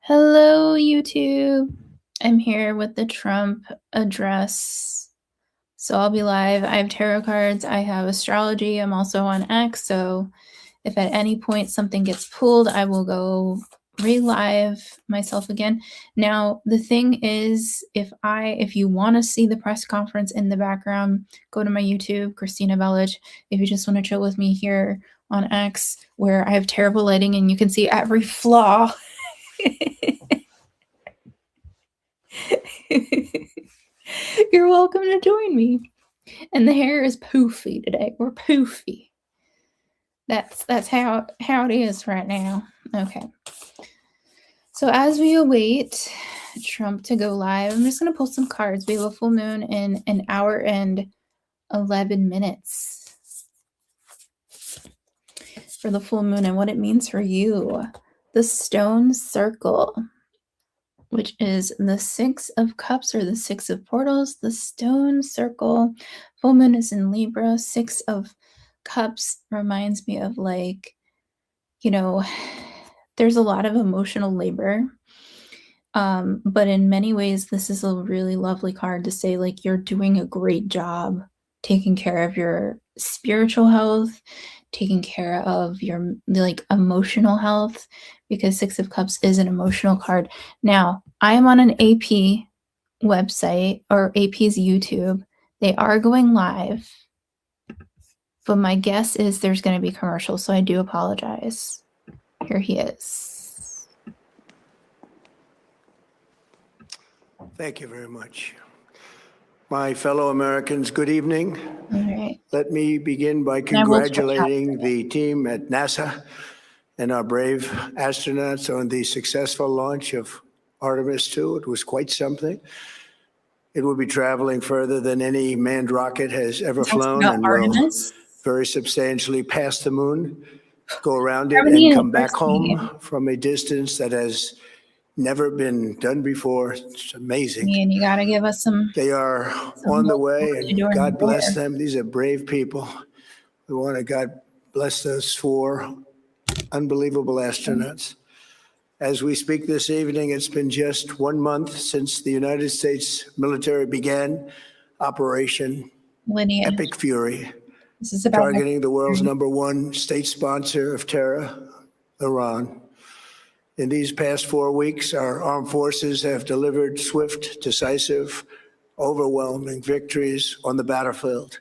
Hello, YouTube. I'm here with the Trump address. So I'll be live. I have tarot cards. I have astrology. I'm also on X. So if at any point something gets pulled, I will go re-live myself again. Now, the thing is, if you want to see the press conference in the background, go to my YouTube, kristy-belich. If you just want to chill with me here on X, where I have terrible lighting and you can see every flaw. You're welcome to join me. And the hair is poofy today. We're poofy. That's how it is right now. Okay. So as we await Trump to go live, I'm just going to pull some cards. We have a full moon in an hour and 11 minutes for the full moon and what it means for you. The stone circle, which is the Six of Cups or the Six of Portals, the stone circle. Full moon is in Libra. Six of Cups reminds me of, like, you know, there's a lot of emotional labor. But in many ways, this is a really lovely card to say, like, you're doing a great job taking care of your spiritual health, taking care of your, like, emotional health, because Six of Cups is an emotional card. Now, I am on an AP website, or AP's YouTube. They are going live, but my guess is there's going to be commercials, so I do apologize. Here he is. Thank you very much. My fellow Americans, good evening. All right. Let me begin by congratulating the team at NASA and our brave astronauts on the successful launch of Artemis II. It was quite something. It will be traveling further than any manned rocket has ever flown, and will very substantially pass the moon, go around it, and come back home from a distance that has never been done before. It's amazing. And you got to give us some. They are on the way, and God bless them. These are brave people. We want to God bless those four unbelievable astronauts. As we speak this evening, it's been just 1 month since the United States military began Operation Epic Fury, targeting the world's #1 state sponsor of terror, Iran. In these past 4 weeks, our armed forces have delivered swift, decisive, overwhelming victories on the battlefield.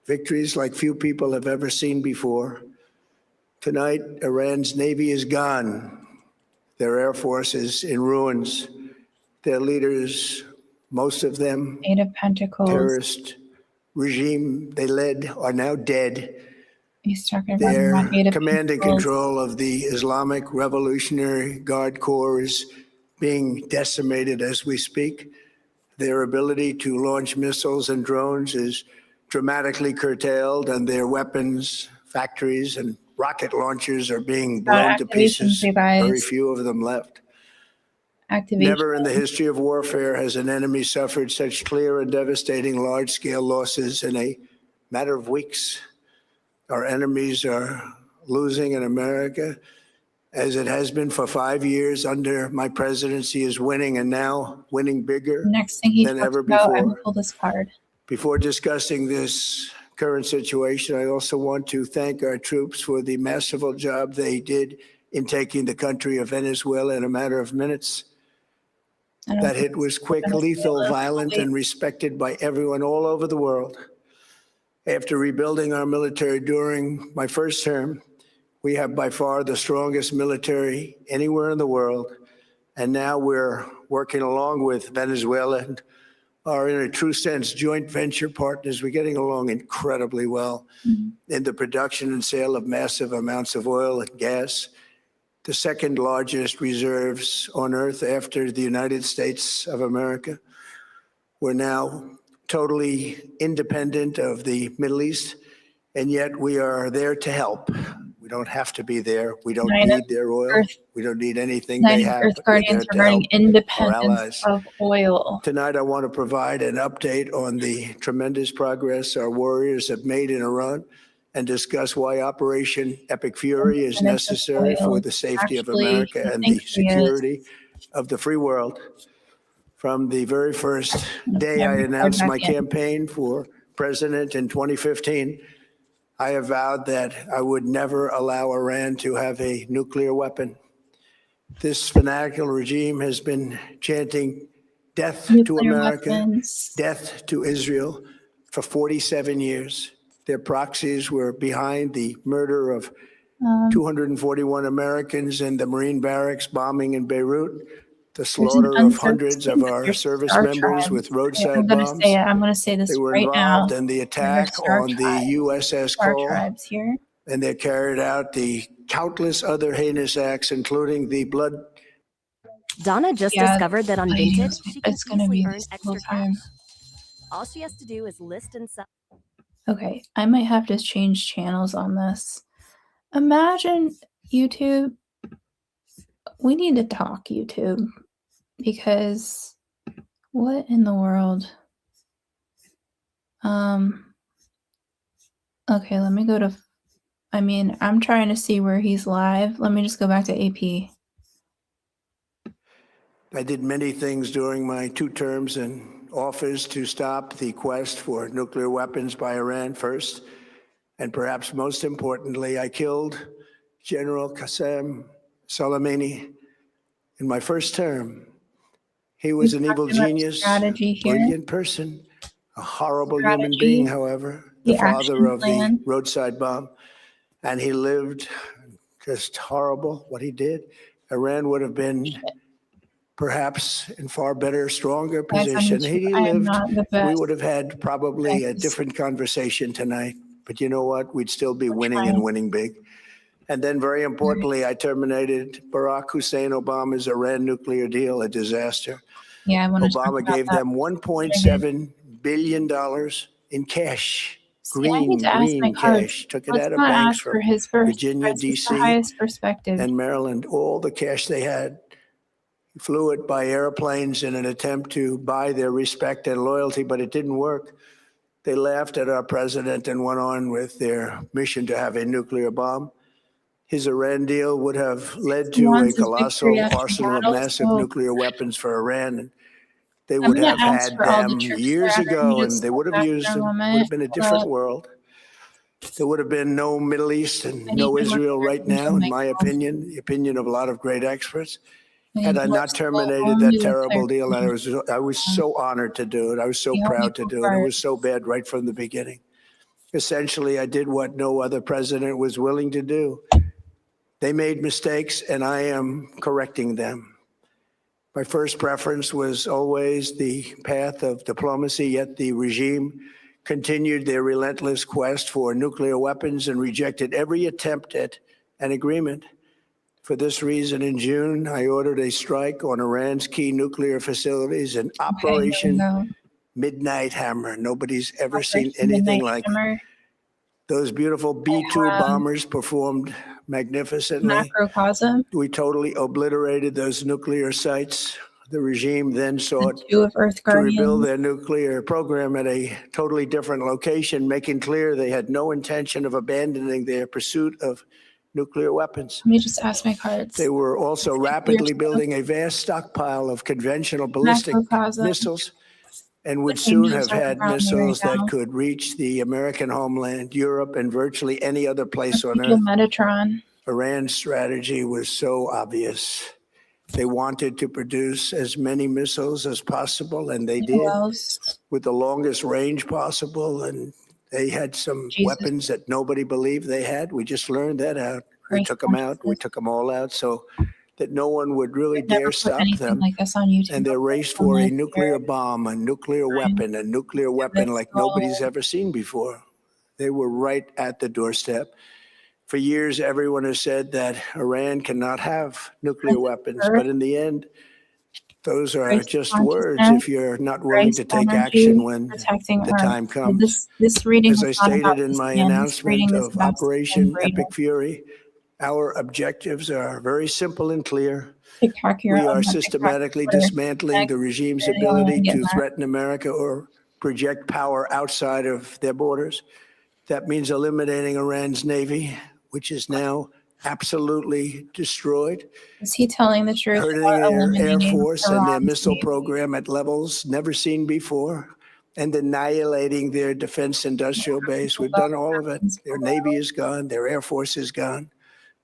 Victories like few people have ever seen before. Tonight, Iran's Navy is gone. Their Air Force is in ruins. Their leaders, most of them, Eight of Pentacles, terrorist regime they led, are now dead. He's talking about Their command and control of the Islamic Revolutionary Guard Corps is being decimated as we speak. Their ability to launch missiles and drones is dramatically curtailed, and their weapons, factories, and rocket launchers are being blown to pieces. Very few of them left. Never in the history of warfare has an enemy suffered such clear and devastating large-scale losses in a matter of weeks. Our enemies are losing, in America, as it has been for 5 years under my presidency, is winning, and now winning bigger than ever before. I will pull this card. Before discussing this current situation, I also want to thank our troops for the masterful job they did in taking the country of Venezuela in a matter of minutes. That hit was quick, lethal, violent, and respected by everyone all over the world. After rebuilding our military during my first term, we have by far the strongest military anywhere in the world. And now we're working along with Venezuela and are, in a true sense, joint venture partners. We're getting along incredibly well in the production and sale of massive amounts of oil and gas, the second largest reserves on Earth after the United States of America. We're now totally independent of the Middle East, and yet we are there to help. We don't have to be there. We don't need their oil. We don't need anything they have. Earth Guardians regarding independence of oil. Tonight, I want to provide an update on the tremendous progress our warriors have made in Iran and discuss why Operation Epic Fury is And it's a necessary for foil. the safety of Actually, America he and the thinks he is. security of the free world. From the very first day I Never announced back my in. campaign for president in 2015, I have vowed that I would never allow Iran to have a nuclear weapon. This fanatical regime has been chanting death to Nuclear America, weapons. death to Israel for 47 years. Their proxies were behind the murder of 241 Americans in the Marine barracks bombing in Beirut, the There's an slaughter of uncertain hundreds state of with our your service star members with tribes. Okay, roadside I'm gonna bombs. say it. I'm gonna say this They were right now. involved in the Your attack star on the tribes. USS Star Cole, tribes here. and they carried out the countless other heinous acts, including the blood. Donna just discovered that on Vinted, she can It's gonna easily be earn this extra whole time. cash. All she has to do is list and sell. Okay, I might have to change channels on this. Imagine YouTube. We need to talk, YouTube, because what in the world? Okay, let me go to. I mean, I'm trying to see where he's live. Let me just go back to AP. I did many things during my 2 terms in office to stop the quest for nuclear weapons by Iran first. And perhaps most importantly, I killed General Qasem Soleimani in my first term. He was an evil genius, brilliant person, a horrible human being, however, the father of the roadside bomb. And he lived just horrible what he did. Iran would have been perhaps in far better, stronger position. He lived, we would have had probably a different conversation tonight. But you know what? We'd still be winning and winning big. And then very importantly, I terminated Barack Hussein Obama's Iran nuclear deal, a disaster. Yeah, I want to Obama gave them $1.7 billion in cash. Green cash. Took it out of banks from Virginia, D.C., and Maryland. All the cash they had. Flew it by airplanes in an attempt to buy their respect and loyalty, but it didn't work. They laughed at our president and went on with their mission to have a nuclear bomb. His Iran deal would have led to a colossal arsenal of massive nuclear weapons for Iran. And they would have had them years ago, and they would have used them. It would have been a different world. There would have been no Middle East and no Israel right now, in my opinion, the opinion of a lot of great experts. Had I not terminated that terrible deal, I was so honored to do it. I was so proud to do it. It was so bad right from the beginning. Essentially, I did what no other president was willing to do. They made mistakes, and I am correcting them. My first preference was always the path of diplomacy, yet the regime continued their relentless quest for nuclear weapons and rejected every attempt at an agreement. For this reason, in June, I ordered a strike on Iran's key nuclear facilities, an Operation Midnight Hammer. Nobody's ever seen anything like it. Those beautiful B-2 bombers performed magnificently. Macrocosm. We totally obliterated those nuclear sites. The regime then sought to rebuild their nuclear program at a totally different location, making clear they had no intention of abandoning their pursuit of nuclear weapons. Let me just ask my cards. They were also rapidly building a vast stockpile of conventional ballistic missiles and would soon have had missiles that could reach the American homeland, Europe, and virtually any other place on Earth. Metatron. Iran's strategy was so obvious. They wanted to produce as many missiles as possible, and they did, with the longest range possible. And they had some weapons that nobody believed they had. We just learned that out. We took them out. We took them all out so that no one would really dare stop them. And their race for a nuclear bomb, a nuclear weapon like nobody's ever seen before. They were right at the doorstep. For years, everyone has said that Iran cannot have nuclear weapons. But in the end, those are just words if you're not willing to take action when the time comes. As I stated in my announcement of Operation Epic Fury, our objectives are very simple and clear. We are systematically dismantling the regime's ability to threaten America or project power outside of their borders. That means eliminating Iran's navy, which is now absolutely destroyed, Is he telling the truth hurting about their Air eliminating Force and their Iran's missile navy? program at levels never seen before, and annihilating their defense industrial base. We've done all of it. Their Navy is gone. Their Air Force is gone.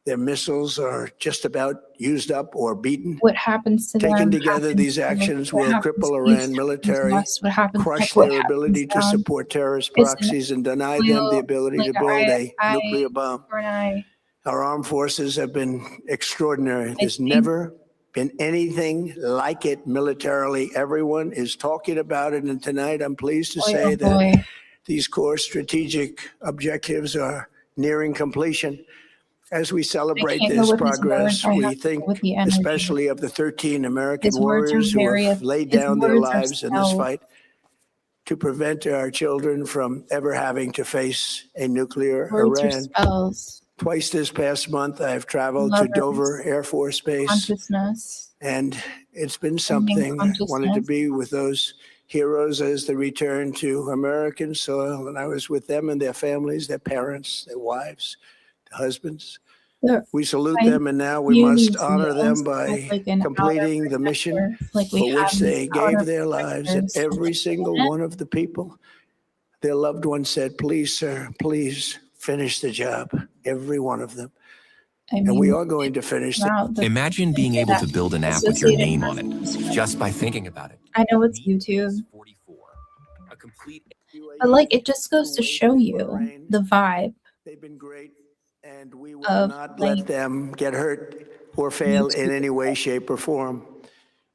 Their missiles are just about used up or beaten. What happens to Taken them together, happens these to them. actions What will happens cripple to Iran East military, happens to us. What happens, crush what their ability happens to down support terrorist is an proxies, and deny them the ability like to build a I nuclear bomb. or an I. Our armed forces have been extraordinary. There's think- never been anything like it militarily. Everyone is talking about it, and tonight I'm pleased to say that these core strategic objectives are nearing completion. As we celebrate can't go this with his progress, words. I we have to go think with the energy. especially of the 13 American His words are warriors who very- have laid his down their words are lives in this spelled. fight to prevent our children from ever having to face a nuclear Words are Iran. spells. Twice this past month, I've traveled to Lovers. Dover Air Force Base, Consciousness. and it's been something. I wanted to be with those heroes as they return to American soil, and I was with them and their families, their parents, their wives, their husbands. We salute them, and now we must honor them by completing the mission for which they gave their lives. And every single one of the people, their loved ones said, "Please, sir, please finish the job." Every one of them. And we are going to finish it. Imagine being able to build an app with your name on it just by thinking about it. I know it's YouTube, 44, a complete but like it just goes to show you the vibe. They've been great, and we will of, not like, let them get hurt or fail in any way, shape, or form.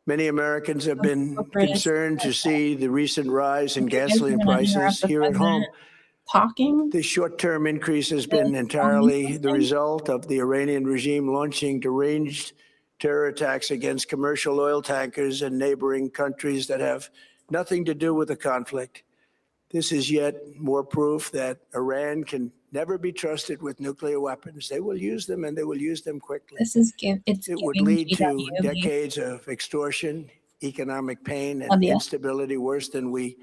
Many Americans have been concerned to see the recent rise in gasoline prices here at home. Talking. The short-term increase has been entirely the result of the Iranian regime launching deranged terror attacks against commercial oil tankers and neighboring countries that have nothing to do with the conflict. This is yet more proof that Iran can never be trusted with nuclear weapons. They will use them, and they will use them quickly. It would lead to decades of extortion, economic pain, and instability worse than we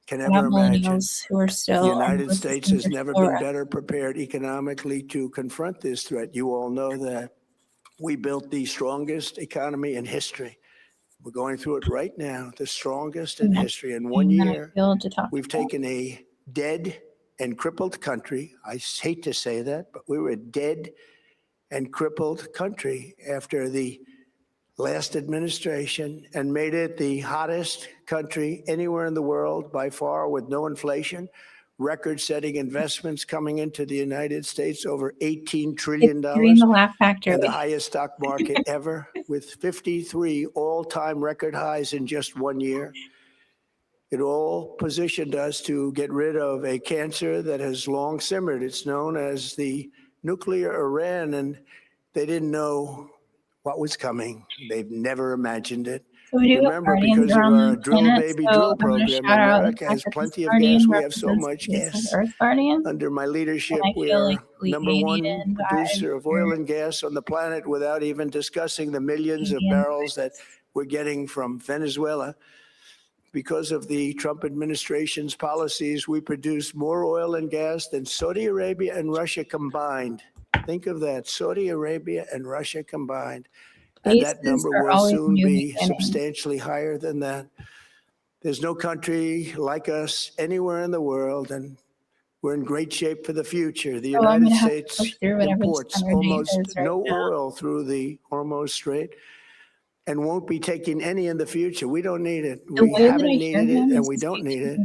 can ever imagine. Who are still The United States has never been better prepared economically to confront this threat. You all know that we built the strongest economy in history. We're going through it right now, the strongest in history. In 1 year, we've taken a dead and crippled country. I hate to say that, but we were a dead and crippled country after the last administration and made it the hottest country anywhere in the world by far, with no inflation, record-setting investments coming into the United States, over $18 trillion, and the highest stock market ever, with 53 all-time record highs in just 1 year. It all positioned us to get rid of a cancer that has long simmered. It's known as the nuclear Iran, and they didn't know what was coming. They've never imagined it. Remember, because of our drill baby drill program, America has plenty of gas. We have so much gas. Under my leadership, we are #1 producer of oil and gas on the planet, without even discussing the millions of barrels that we're getting from Venezuela. Because of the Trump administration's policies, we produce more oil and gas than Saudi Arabia and Russia combined. Think of that, Saudi Arabia and Russia combined. And that number will soon be substantially higher than that. There's no country like us anywhere in the world, and we're in great shape for the future. The United States imports almost no oil through the Hormuz Strait and won't be taking any in the future. We don't need it. We haven't needed it, and we don't need it.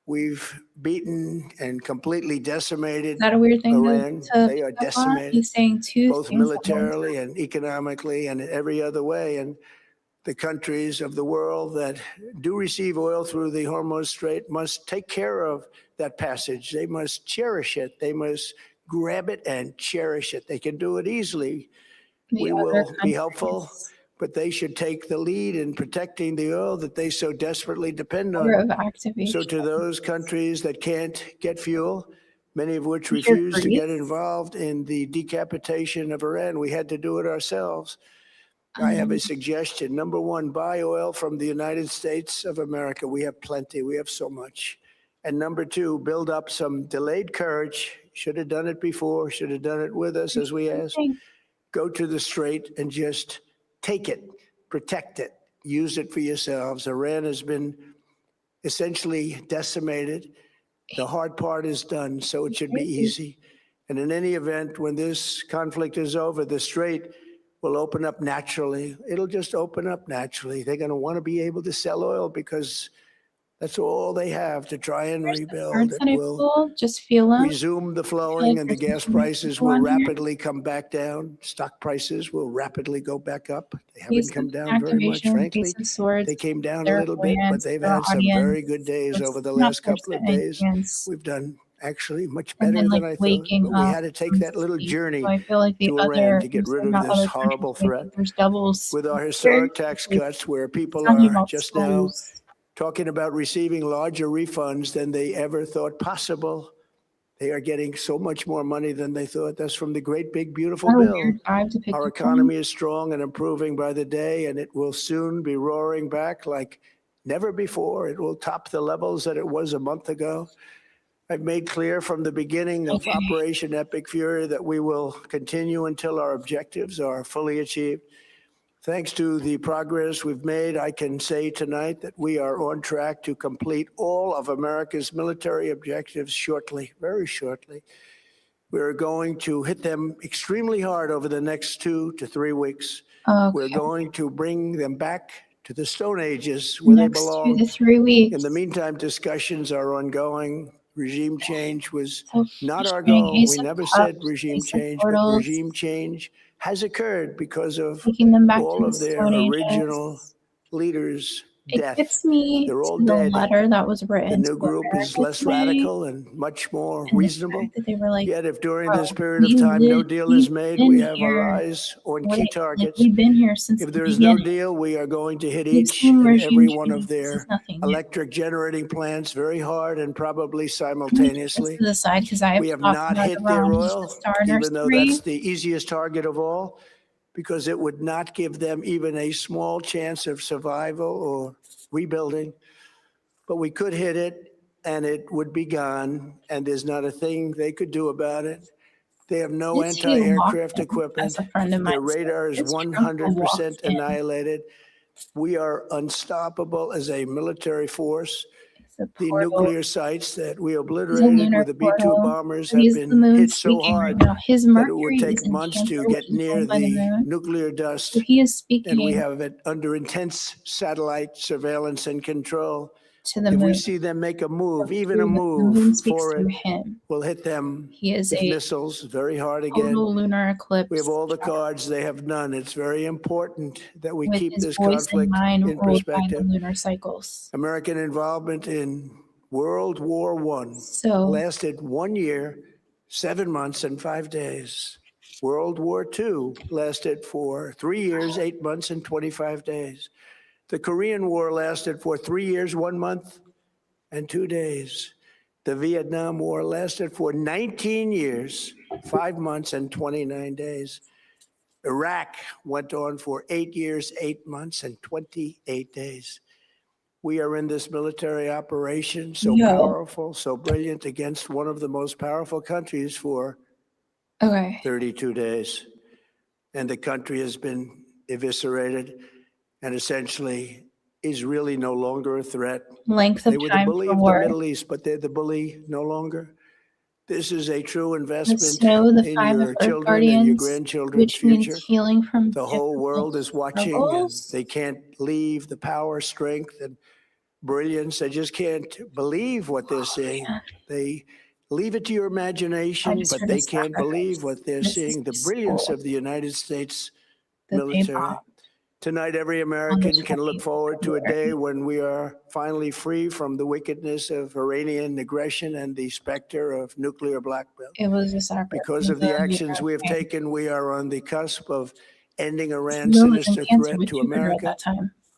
We've beaten and completely decimated Iran. They are decimated, both militarily and economically and in every other way. And the countries of the world that do receive oil through the Hormuz Strait must take care of that passage. They must cherish it. They must grab it and cherish it. They can do it easily. We will be helpful, but they should take the lead in protecting the oil that they so desperately depend on. So to those countries that can't get fuel, many of which refuse to get involved in the decapitation of Iran, we had to do it ourselves. I have a suggestion. #1, buy oil from the United States of America. We have plenty. We have so much. And number two, build up some delayed courage. Should have done it before, should have done it with us, as we asked. Go to the Strait and just take it, protect it, use it for yourselves. Iran has been essentially decimated. The hard part is done, so it should be easy. And in any event, when this conflict is over, the Strait will open up naturally. It'll just open up naturally. They're going to want to be able to sell oil because that's all they have to try and rebuild. It will just feel them. resume the flowing, and the gas prices will rapidly come back down. Stock prices will rapidly go back up. They haven't come down very much, frankly. They came down a little bit, but they've had some very good days over the last couple of days. We've done actually much better than I thought. But we had to take that little journey to Iran to get rid of this horrible threat. With our historic tax cuts, where people are just now talking about receiving larger refunds than they ever thought possible. They are getting so much more money than they thought. That's from the great, big, beautiful bill. Our economy is strong and improving by the day, and it will soon be roaring back like never before. It will top the levels that it was a month ago. I've made clear from the beginning of Operation Epic Fury that we will continue until our objectives are fully achieved. Thanks to the progress we've made, I can say tonight that we are on track to complete all of America's military objectives shortly, very shortly. We're going to hit them extremely hard over the next 2 to 3 weeks. We're going to bring them back to the Stone Ages where they belong. 2 to 3 weeks. In the meantime, discussions are ongoing. Regime change was not our goal. We never said regime change, but regime change has occurred because of all of their original leaders' death. They're all dead. The new group is less radical and much more reasonable. Yet if during this period of time no deal is made, we have our eyes on key targets. If there is no deal, we are going to hit each and every one of their electric generating plants very hard and probably simultaneously. We have not hit their oil, even though that's the easiest target of all, because it would not give them even a small chance of survival or rebuilding. But we could hit it and it would be gone, and there's not a thing they could do about it. They have no anti-aircraft equipment. Their radar is 100% annihilated. We are unstoppable as a military force. The nuclear sites that we obliterated with the B-2 bombers have been hit so hard that it would take months to get near the nuclear dust. And we have it under intense satellite surveillance and control. If we see them make a move, even a move for it, we'll hit them with missiles very hard again. We have all the cards, they have none. It's very important that we keep this conflict in perspective. American involvement in World War I lasted 1 year, 7 months, and 5 days. World War II lasted for 3 years, 8 months, and 25 days. The Korean War lasted for 3 years, 1 month, and 2 days. The Vietnam War lasted for 19 years, 5 months, and 29 days. Iraq went on for 8 years, 8 months, and 28 days. We are in this military operation, so powerful, so brilliant, against one of the most powerful countries for 32 days. And the country has been eviscerated and essentially is really no longer a threat. They were the bully of the Middle East, but they're the bully no longer. This is a true investment in your children and your grandchildren's future. The whole world is watching, and they can't leave the power, strength, and brilliance. They just can't believe what they're seeing. They leave it to your imagination, but they can't believe what they're seeing. The brilliance of the United States military. Tonight, every American can look forward to a day when we are finally free from the wickedness of Iranian aggression and the specter of nuclear blackmail. Because of the actions we have taken, we are on the cusp of ending Iran's sinister threat to America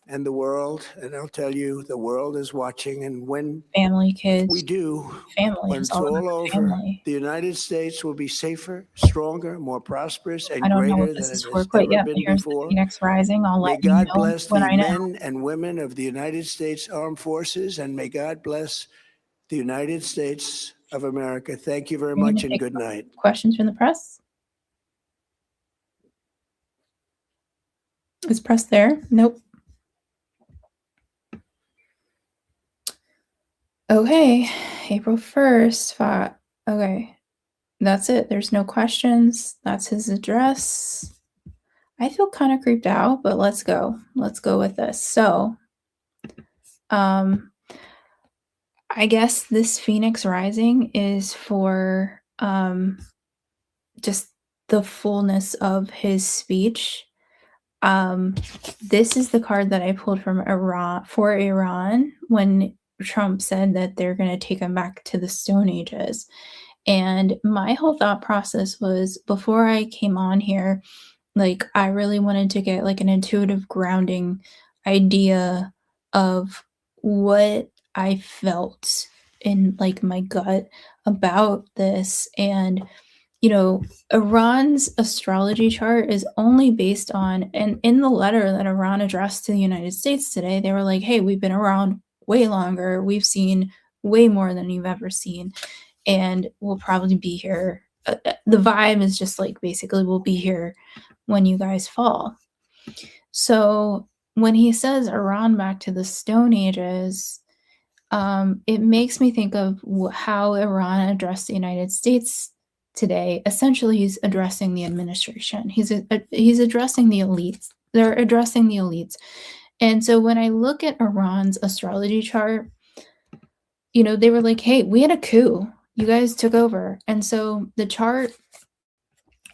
and the world. And I'll tell you, the world is watching. And when we do, when it's all over, the United States will be safer, stronger, more prosperous, and greater than it has ever been before. May God bless the men and women of the United States Armed Forces, and may God bless the United States of America. Thank you very We're gonna much and take good night. questions from the press. Is press there? Nope. Okay, April 1st. Okay, that's it. There's no questions. That's his address. I feel kind of creeped out, but let's go. Let's go with this. So, I guess this Phoenix Rising is for just the fullness of his speech. This is the card that I pulled from Iran for Iran when Trump said that they're going to take him back to the Stone Ages. And my whole thought process was before I came on here, like I really wanted to get like an intuitive grounding idea of what I felt in like my gut about this. And Iran's astrology chart is only based on, and in the letter that Iran addressed to the United States today, they were like, hey, we've been around way longer. We've seen way more than you've ever seen. And we'll probably be here. The vibe is just like basically we'll be here when you guys fall. So when he says Iran back to the Stone Ages, it makes me think of how Iran addressed the United States today. Essentially, he's addressing the administration. He's addressing the elites. They're addressing the elites. And so when I look at Iran's astrology chart, they were like, hey, we had a coup. You guys took over. And so the chart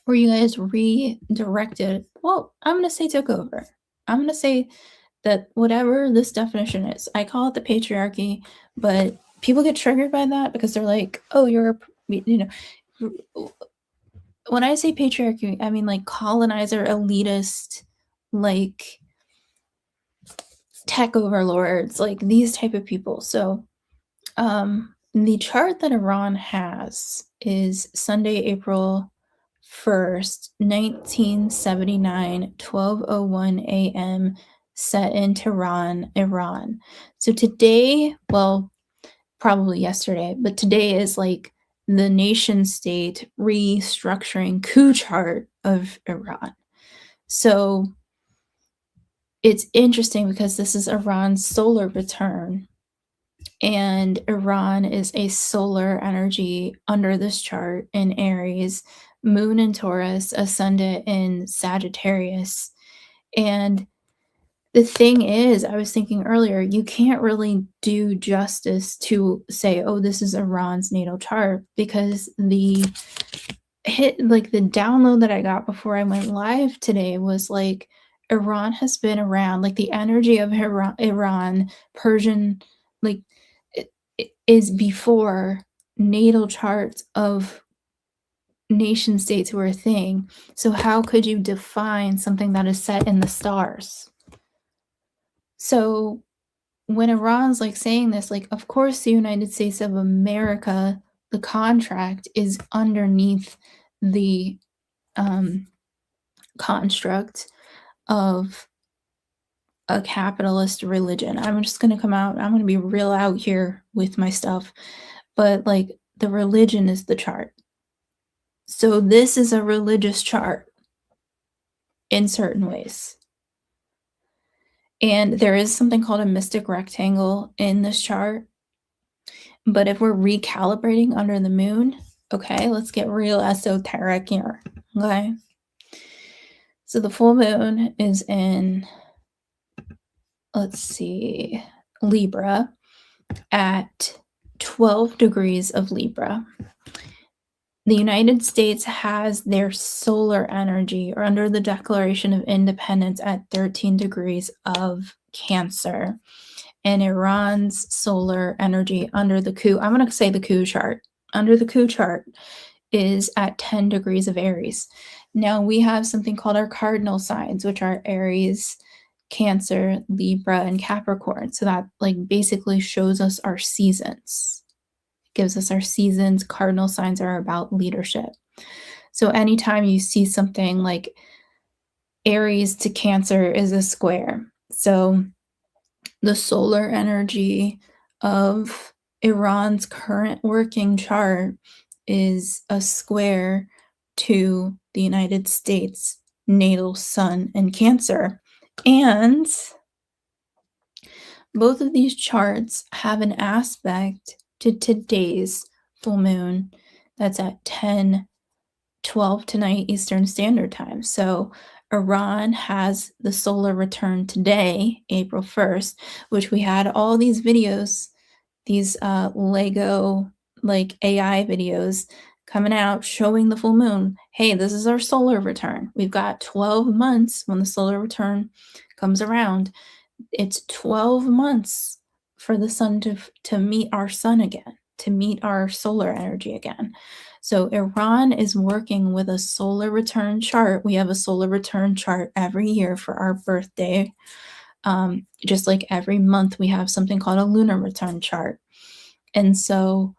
where you guys redirected, well, I'm going to say took over. I'm going to say that whatever this definition is, I call it the patriarchy, but people get triggered by that because they're like, oh, you're, when I say patriarchy, I mean like colonizer, elitist, like tech overlords, like these type of people. So the chart that Iran has is Sunday, April 1st, 1979, 12:01 a.m., set in Tehran, Iran. So today, well, probably yesterday, but today is like the nation state restructuring coup chart of Iran. So it's interesting because this is Iran's solar return. And Iran is a solar energy under this chart in Aries, moon in Taurus, ascendant in Sagittarius. And the thing is, I was thinking earlier, you can't really do justice to say, oh, this is Iran's natal chart, because the download that I got before I went live today was like, Iran has been around, like the energy of Iran, Persian, like it is before natal charts of nation states were a thing. So how could you define something that is set in the stars? So when Iran's like saying this, like, of course, the United States of America, the contract is underneath the construct of a capitalist religion. I'm just going to come out, I'm going to be real out here with my stuff, but like the religion is the chart. So this is a religious chart in certain ways. And there is something called a mystic rectangle in this chart. But if we're recalibrating under the moon, okay, let's get real esoteric here, okay? So the full moon is in, let's see, Libra at 12 degrees of Libra. The United States has their solar energy, or under the Declaration of Independence, at 13 degrees of Cancer. And Iran's solar energy under the coup, I'm going to say the coup chart, under the coup chart is at 10 degrees of Aries. Now we have something called our cardinal signs, which are Aries, Cancer, Libra, and Capricorn. So that like basically shows us our seasons. Gives us our seasons. Cardinal signs are about leadership. So anytime you see something like Aries to Cancer is a square. So the solar energy of Iran's current working chart is a square to the United States natal sun and Cancer. And both of these charts have an aspect to today's full moon that's at 10:12 tonight Eastern Standard Time. So Iran has the solar return today, April 1st, which we had all these videos, these Lego like AI videos coming out showing the full moon. Hey, this is our solar return. We've got 12 months when the solar return comes around. It's 12 months for the sun to meet our sun again, to meet our solar energy again. So Iran is working with a solar return chart. We have a solar return chart every year for our birthday. Just like every month, we have something called a lunar return chart. And so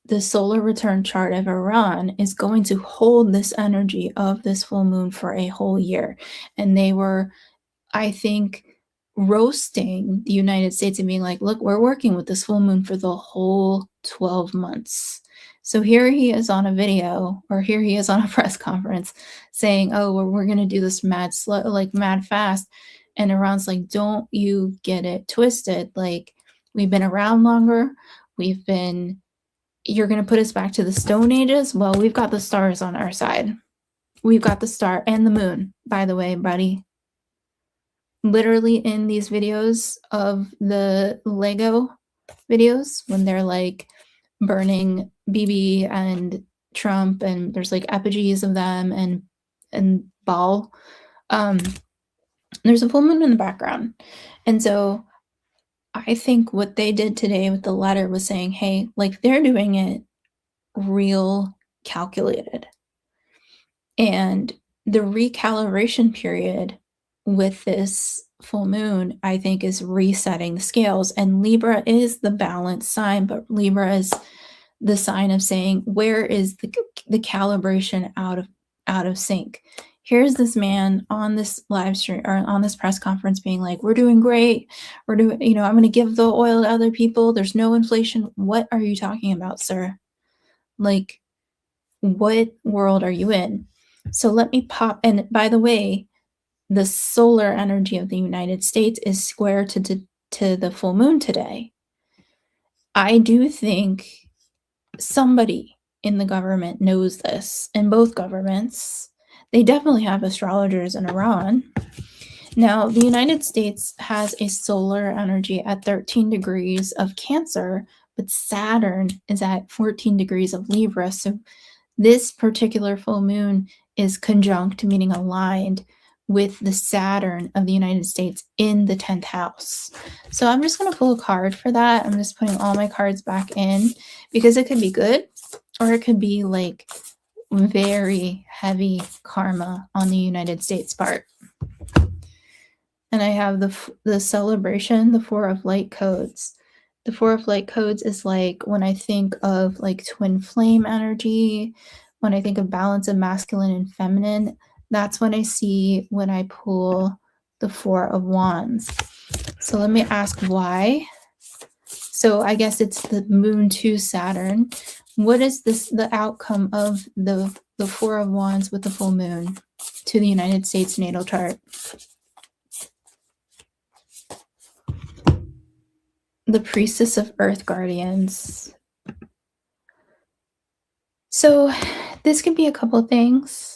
the solar return chart of Iran is going to hold this energy of this full moon for a whole year. And they were, I think, roasting the United States and being like, look, we're working with this full moon for the whole 12 months. So here he is on a video, or here he is on a press conference saying, oh, well, we're going to do this mad slow, like mad fast. And Iran's like, don't you get it twisted. Like, we've been around longer. You're going to put us back to the Stone Ages? Well, we've got the stars on our side. We've got the star and the moon, by the way, buddy. Literally in these videos of the Lego videos, when they're like burning Bibi and Trump, and there's like effigies of them and Ball, there's a full moon in the background. And so I think what they did today with the letter was saying, hey, like, they're doing it real calculated. And the recalibration period with this full moon, I think, is resetting the scales. And Libra is the balance sign, but Libra is the sign of saying, where is the calibration out of sync? Here's this man on this live stream or on this press conference being like, we're doing great. We're doing, I'm going to give the oil to other people. There's no inflation. What are you talking about, sir? Like, what world are you in? So let me pop. And by the way, the solar energy of the United States is square to the full moon today. I do think somebody in the government knows this, in both governments. They definitely have astrologers in Iran. Now, the United States has a solar energy at 13 degrees of Cancer, but Saturn is at 14 degrees of Libra. So this particular full moon is conjunct, meaning aligned, with the Saturn of the United States in the 10th house. So I'm just going to pull a card for that. I'm just putting all my cards back in because it could be good or it could be like very heavy karma on the United States part. And I have the celebration, the Four of Light codes. The Four of Light codes is like when I think of like twin flame energy, when I think of balance of masculine and feminine, that's what I see when I pull the Four of Wands. So let me ask why. So I guess it's the moon to Saturn. What is the outcome of the Four of Wands with the full moon to the United States natal chart? The Priestess of Earth Guardians. So this could be a couple things.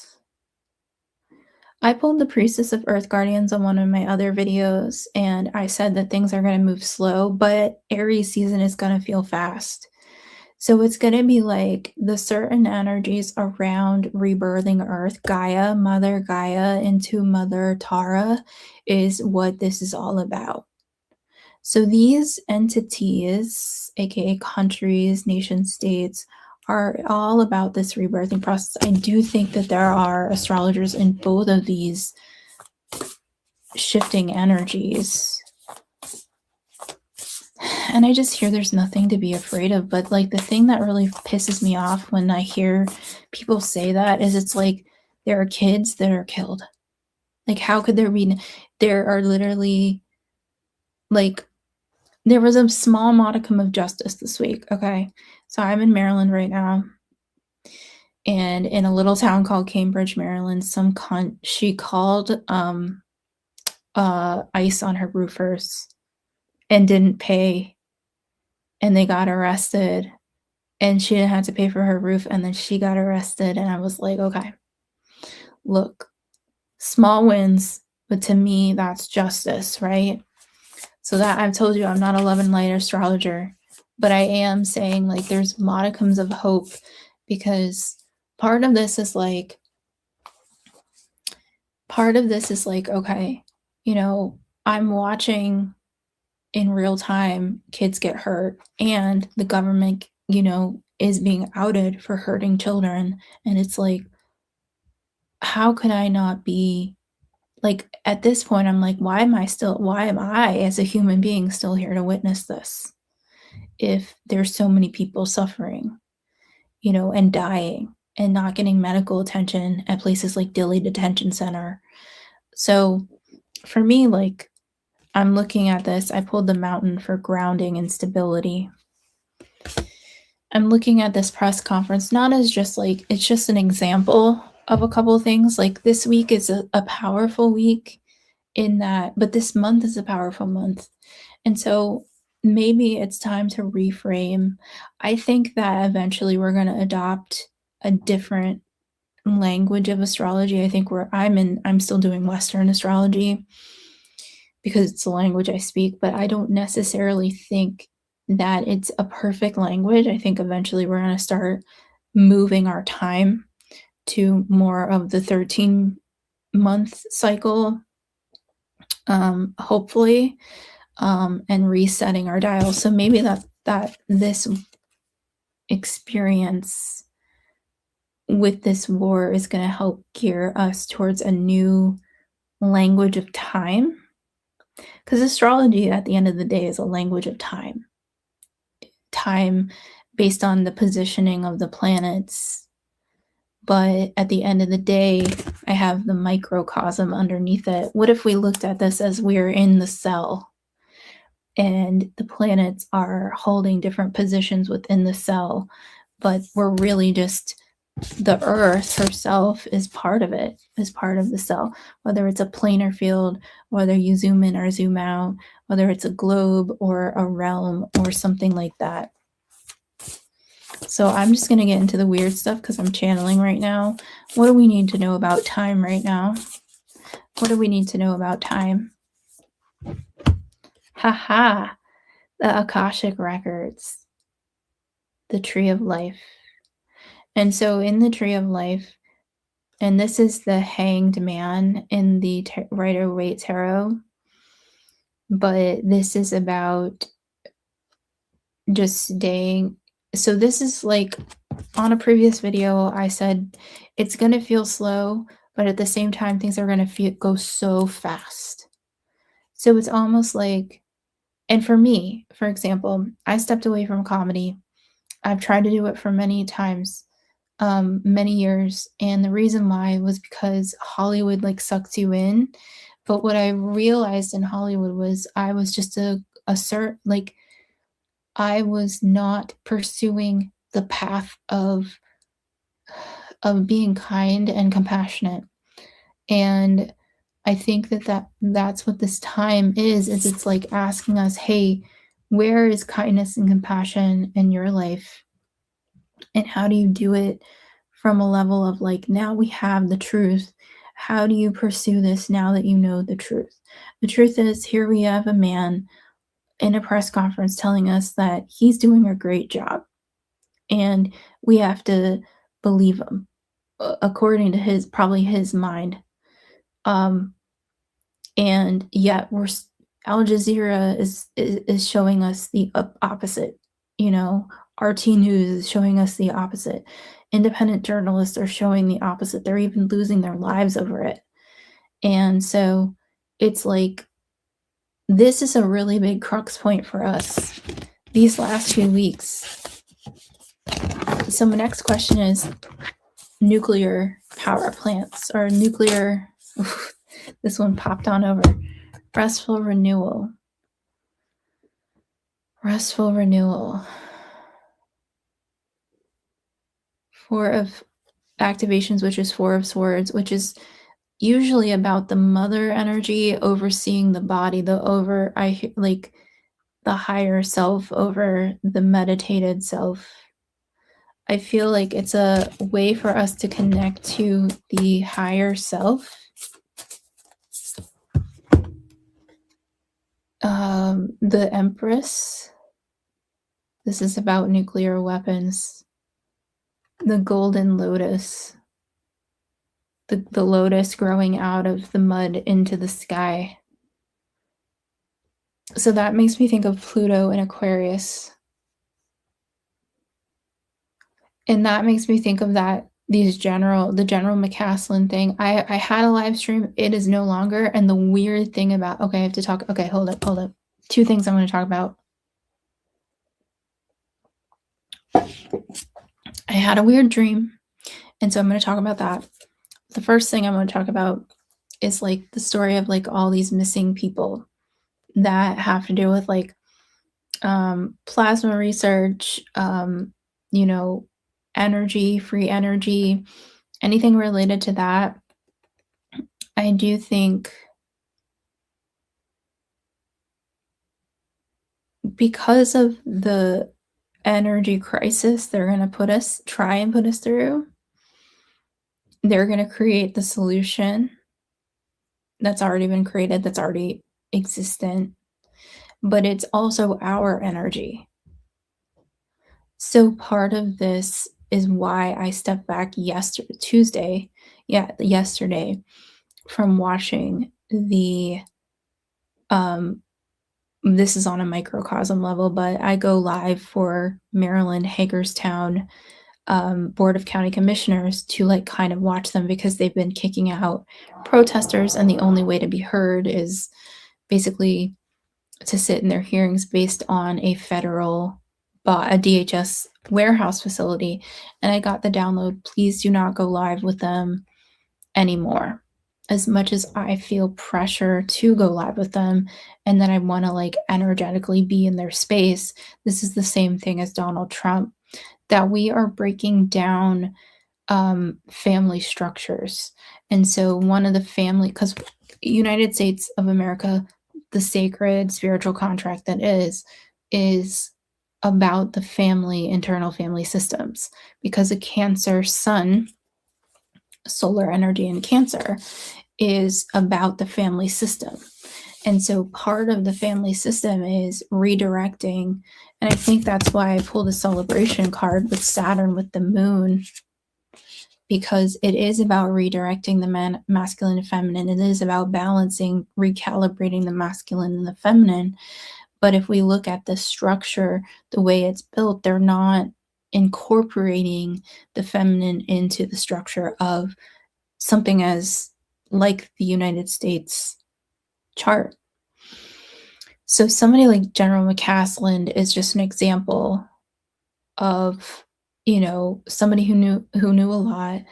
I pulled the Priestess of Earth Guardians on one of my other videos, and I said that things are going to move slow, but Aries season is going to feel fast. So it's going to be like the certain energies around rebirthing Earth, Gaia, Mother Gaia into Mother Tara, is what this is all about. So these entities, aka countries, nation states, are all about this rebirthing process. I do think that there are astrologers in both of these shifting energies. And I just hear there's nothing to be afraid of. But like the thing that really pisses me off when I hear people say that is it's like there are kids that are killed. Like how could there are literally like there was a small modicum of justice this week. Okay. So I'm in Maryland right now. And in a little town called Cambridge, Maryland, she called ICE on her roofers and didn't pay, and they got arrested, and she didn't have to pay for her roof, and then she got arrested. And I was like, okay, look, small wins, but to me that's justice, right? So that, I've told you, I'm not a love and light astrologer, but I am saying like there's modicums of hope, because part of this is like, okay, you know, I'm watching in real time kids get hurt, and the government, you know, is being outed for hurting children. And it's like, how can I not be like, at this point, I'm like, why am I as a human being still here to witness this? If there's so many people suffering, you know, and dying and not getting medical attention at places like Dilley Detention Center. So for me, like, I'm looking at this, I pulled the mountain for grounding and stability. I'm looking at this press conference not as just like, it's just an example of a couple of things. Like, this week is a powerful week in that, but this month is a powerful month. And so maybe it's time to reframe. I think that eventually we're going to adopt a different language of astrology. I think I'm still doing Western astrology because it's the language I speak, but I don't necessarily think that it's a perfect language. I think eventually we're going to start moving our time to more of the 13-month cycle, hopefully, and resetting our dial. So maybe that this experience with this war is going to help gear us towards a new language of time. Because astrology, at the end of the day, is a language of time. Time based on the positioning of the planets. But at the end of the day, I have the microcosm underneath it. What if we looked at this as we're in the cell, and the planets are holding different positions within the cell, but we're really just, the Earth herself is part of it, is part of the cell, whether it's a planar field, whether you zoom in or zoom out, whether it's a globe or a realm or something like that. So I'm just going to get into the weird stuff because I'm channeling right now. What do we need to know about time right now? What do we need to know about time? Haha, the Akashic Records, the Tree of Life. And so in the Tree of Life, and this is the Hanged Man in the Rider-Waite Tarot, but this is about just staying. So this is like, on a previous video, I said it's going to feel slow, but at the same time, things are going to go so fast. So it's almost like, and for me, for example, I stepped away from comedy. I've tried to do it for many times, many years. And the reason why was because Hollywood like sucks you in. But what I realized in Hollywood was I was just I was not pursuing the path of being kind and compassionate. And I think that's what this time is it's like asking us, hey, where is kindness and compassion in your life? And how do you do it from a level of like, now we have the truth. How do you pursue this now that you know the truth? The truth is, here we have a man in a press conference telling us that he's doing a great job. And we have to believe him, according to probably his mind. And yet Al Jazeera is showing us the opposite. You know, RT News is showing us the opposite. Independent journalists are showing the opposite. They're even losing their lives over it. And so it's like, this is a really big crux point for us these last few weeks. So my next question is nuclear power plants or nuclear. This one popped on over. Restful renewal. Restful renewal. Four of activations, which is Four of Swords, which is usually about the mother energy overseeing the body, like the higher self over the meditated self. I feel like it's a way for us to connect to the higher self. The Empress. This is about nuclear weapons. The Golden Lotus. The lotus growing out of the mud into the sky. So that makes me think of Pluto and Aquarius. And that makes me think of the General McCaslin thing. I had a live stream. It is no longer. And the weird thing about, okay, I have to talk. Okay, hold up. Two things I'm going to talk about. I had a weird dream. And so I'm going to talk about that. The first thing I'm going to talk about is like the story of like all these missing people that have to do with like plasma research, energy, free energy, anything related to that. I do think because of the energy crisis they're going to try and put us through, they're going to create the solution that's already been created, that's already existent, but it's also our energy. So part of this is why I stepped back yesterday from watching the this is on a microcosm level, but I go live for Maryland Hagerstown Board of County Commissioners to like kind of watch them because they've been kicking out protesters, and the only way to be heard is basically to sit in their hearings based on a DHS warehouse facility. And I got the download, please do not go live with them anymore. As much as I feel pressure to go live with them and that I want to like energetically be in their space, this is the same thing as Donald Trump, that we are breaking down family structures. And so one of the because United States of America, the sacred spiritual contract that is about the internal family systems, because a Cancer sun, solar energy in Cancer, is about the family system. And so part of the family system is redirecting. And I think that's why I pulled a celebration card with Saturn with the moon, because it is about redirecting the masculine and feminine. It is about balancing, recalibrating the masculine and the feminine. But if we look at the structure, the way it's built, they're not incorporating the feminine into the structure of something as like the United States chart. So somebody like General McCaslin is just an example of, somebody who knew a lot.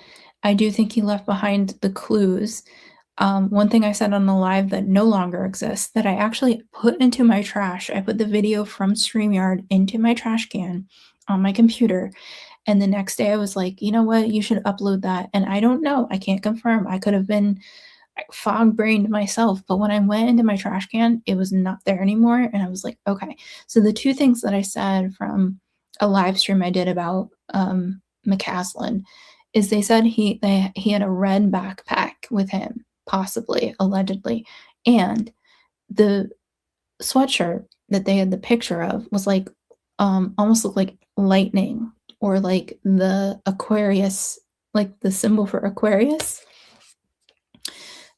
I do think he left behind the clues. One thing I said on the live that no longer exists, that I actually put into my trash. I put the video from StreamYard into my trash can on my computer. And the next day I was like, you know what? You should upload that. And I don't know. I can't confirm. I could have been fog-brained myself. But when I went into my trash can, it was not there anymore. And I was like, okay. So the two things that I said from a live stream I did about McCaslin is they said he had a red backpack with him, possibly, allegedly. And the sweatshirt that they had the picture of was like almost looked like lightning, or like the Aquarius, like the symbol for Aquarius.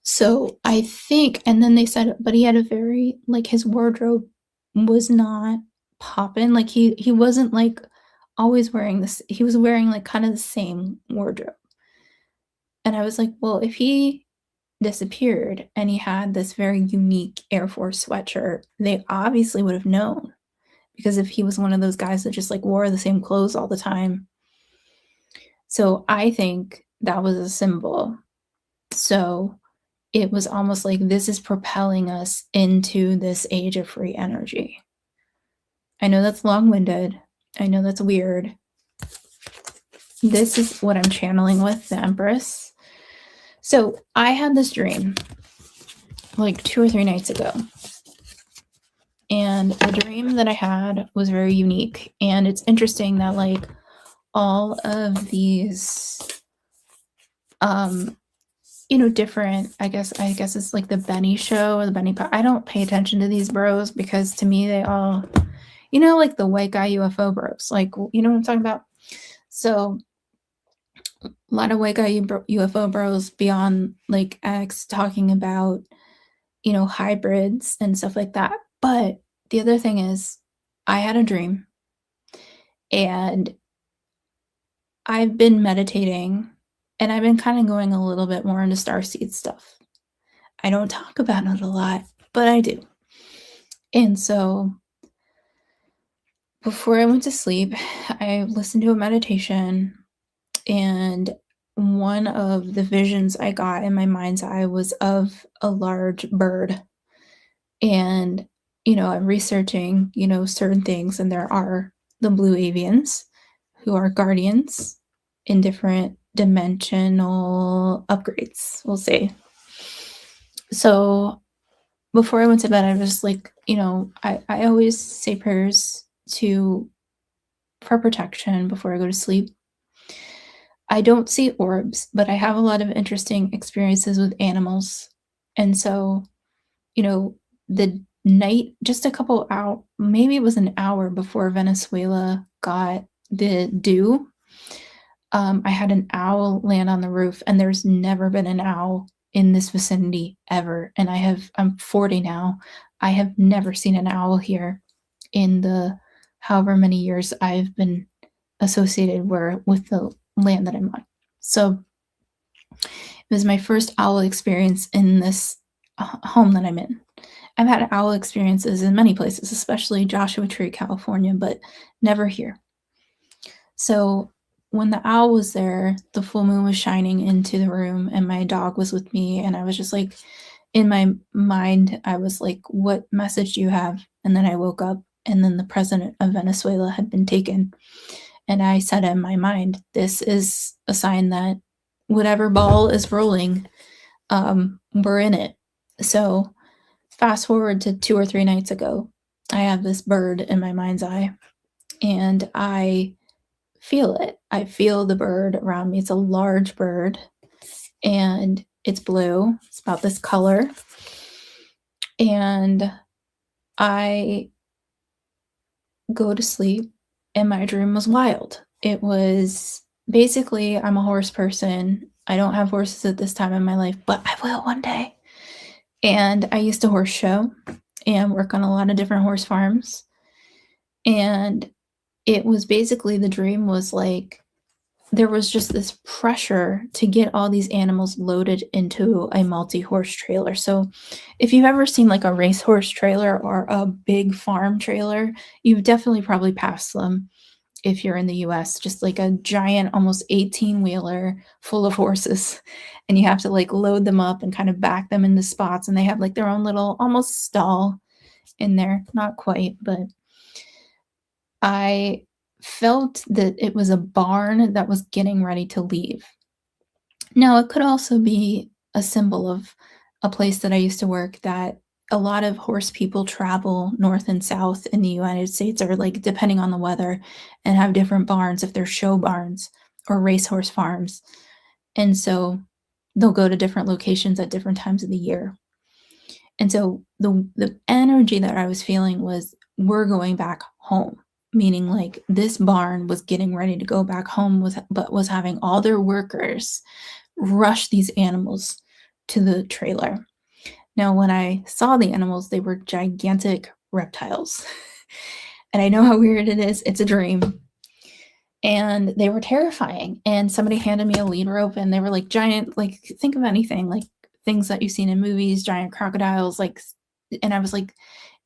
So I think, and then they said, but he had a very, like, his wardrobe was not popping. Like he wasn't like always wearing this. He was wearing like kind of the same wardrobe. And I was like, well, if he disappeared and he had this very unique Air Force sweatshirt, they obviously would have known. Because if he was one of those guys that just like wore the same clothes all the time. So I think that was a symbol. So it was almost like this is propelling us into this age of free energy. I know that's long-winded. I know that's weird. This is what I'm channeling with the Empress. So I had this dream like 2 or 3 nights ago. And the dream that I had was very unique. And it's interesting that like all of these different, I guess it's like the Benny show or the Benny I don't pay attention to these bros because to me they all like the white guy UFO bros. Like, you know what I'm talking about? So a lot of white guy UFO bros beyond like X talking about, hybrids and stuff like that. But the other thing is, I had a dream and I've been meditating and I've been kind of going a little bit more into starseed stuff. I don't talk about it a lot, but I do. And so before I went to sleep, I listened to a meditation, and one of the visions I got in my mind's eye was of a large bird. And, I'm researching, certain things, and there are the blue avians who are guardians in different dimensional upgrades, we'll say. So before I went to bed, I was like, I always say prayers for protection before I go to sleep. I don't see orbs, but I have a lot of interesting experiences with animals. And so, the night, just a couple out, maybe it was an hour before Venezuela got the dew, I had an owl land on the roof, and there's never been an owl in this vicinity ever. And I'm 40 now. I have never seen an owl here in the however many years I've been associated with the land that I'm on. So it was my first owl experience in this home that I'm in. I've had owl experiences in many places, especially Joshua Tree, California, but never here. So when the owl was there, the full moon was shining into the room and my dog was with me. And I was just like, in my mind, I was like, what message do you have? And then I woke up, and then the president of Venezuela had been taken. And I said in my mind, this is a sign that whatever ball is rolling, we're in it. So fast forward to 2 or 3 nights ago, I have this bird in my mind's eye, and I feel it. I feel the bird around me. It's a large bird, and it's blue. It's about this color. And I go to sleep, and my dream was wild. It was basically, I'm a horse person. I don't have horses at this time in my life, but I will one day. And I used to horse show and work on a lot of different horse farms. And it was basically, the dream was like, there was just this pressure to get all these animals loaded into a multi-horse trailer. So if you've ever seen like a racehorse trailer or a big farm trailer, you've definitely probably passed them if you're in the US, just like a giant, almost 18-wheeler full of horses. And you have to like load them up and kind of back them into spots. And they have like their own little almost stall in there. Not quite, but I felt that it was a barn that was getting ready to leave. Now, it could also be a symbol of a place that I used to work, that a lot of horse people travel north and south in the United States, or like depending on the weather, and have different barns if they're show barns or racehorse farms. And so they'll go to different locations at different times of the year. And so the energy that I was feeling was, we're going back home. Meaning like this barn was getting ready to go back home but was having all their workers rush these animals to the trailer. Now, when I saw the animals, they were gigantic reptiles. And I know how weird it is. It's a dream. And they were terrifying. And somebody handed me a lead rope, and they were like giant, like think of anything, like things that you've seen in movies, giant crocodiles, like, and I was like,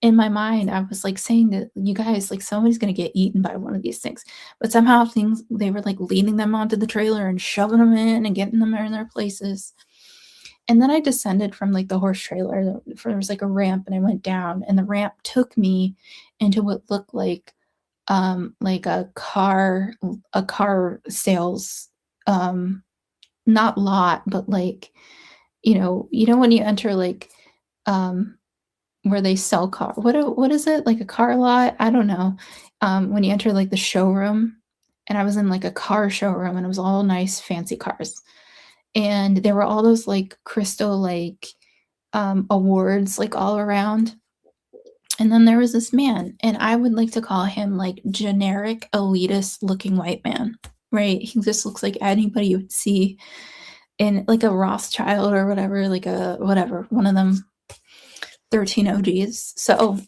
in my mind, I was like saying to you guys, like, somebody's going to get eaten by one of these things. But somehow they were like leading them onto the trailer and shoving them in and getting them in their places. And then I descended from like the horse trailer. There was like a ramp, and I went down, and the ramp took me into what looked like a car sales, not lot, but like, when you enter like, um where they sell what is it? Like a car lot? I don't know. When you enter like the showroom, and I was in like a car showroom, and it was all nice fancy cars. And there were all those like crystal like awards like all around. And then there was this man, and I would like to call him like generic elitist looking white man, right? He just looks like anybody you would see in like a Rothschild or whatever, like a whatever, one of them 13 OGs. So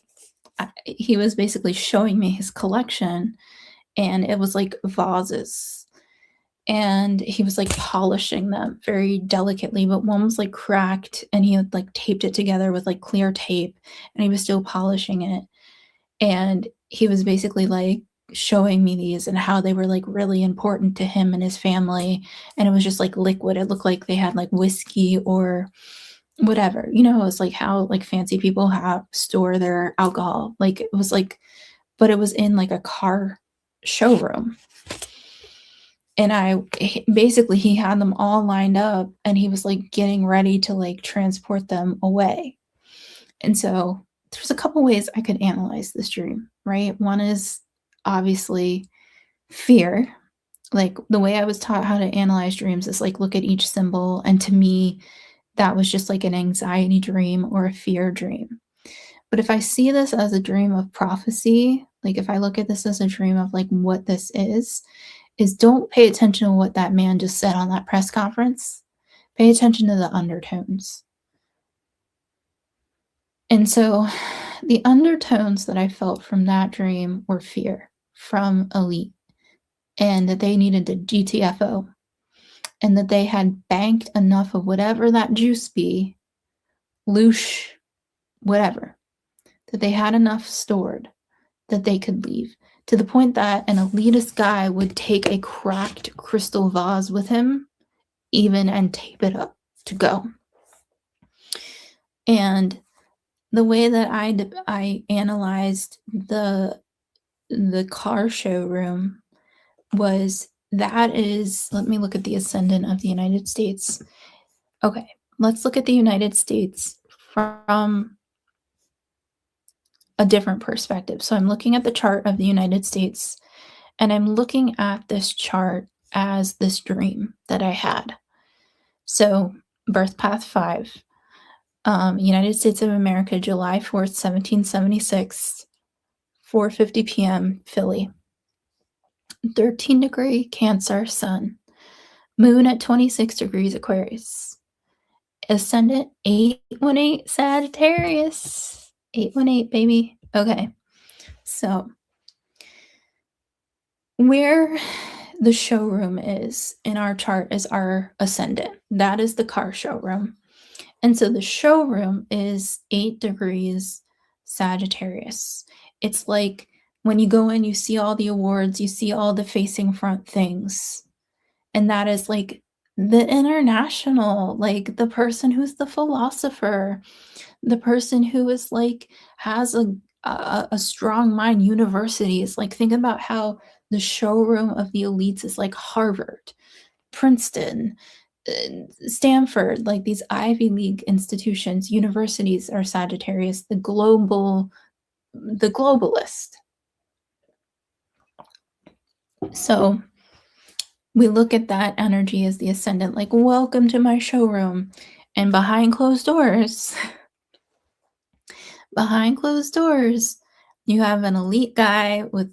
he was basically showing me his collection, and it was like vases. And he was like polishing them very delicately, but one was like cracked, and he had like taped it together with like clear tape, and he was still polishing it. And he was basically like showing me these and how they were like really important to him and his family. And it was just like liquid. It looked like they had like whiskey or whatever. It's like how like fancy people store their alcohol. Like it was like, but it was in like a car showroom. And basically he had them all lined up, and he was like getting ready to like transport them away. And so there's a couple ways I could analyze this dream, right? One is obviously fear. Like the way I was taught how to analyze dreams is like look at each symbol. And to me, that was just like an anxiety dream or a fear dream. But if I see this as a dream of prophecy, like if I look at this as a dream of like what this is don't pay attention to what that man just said on that press conference. Pay attention to the undertones. And so the undertones that I felt from that dream were fear from elite, and that they needed to GTFO, and that they had banked enough of whatever that juice be, loosh, whatever, that they had enough stored that they could leave, to the point that an elitist guy would take a cracked crystal vase with him even and tape it up to go. And the way that I analyzed the car showroom was that is, let me look at the ascendant of the United States. Okay, let's look at the United States from a different perspective. So I'm looking at the chart of the United States, and I'm looking at this chart as this dream that I had. So birth path 5, United States of America, July 4th, 1776, 4:50 p.m., Philly. 13 degree Cancer sun. Moon at 26 degrees Aquarius. Ascendant 818 Sagittarius. 818, baby. Okay. So where the showroom is in our chart is our ascendant. That is the car showroom. And so the showroom is 8 degrees Sagittarius. It's like when you go in, you see all the awards, you see all the facing front things. And that is like the international, like the person who's the philosopher, the person who is like has a strong mind. Universities, like think about how the showroom of the elites is like Harvard, Princeton, Stanford, like these Ivy League institutions. Universities are Sagittarius, the globalist. So we look at that energy as the ascendant, like, welcome to my showroom. And behind closed doors, you have an elite guy with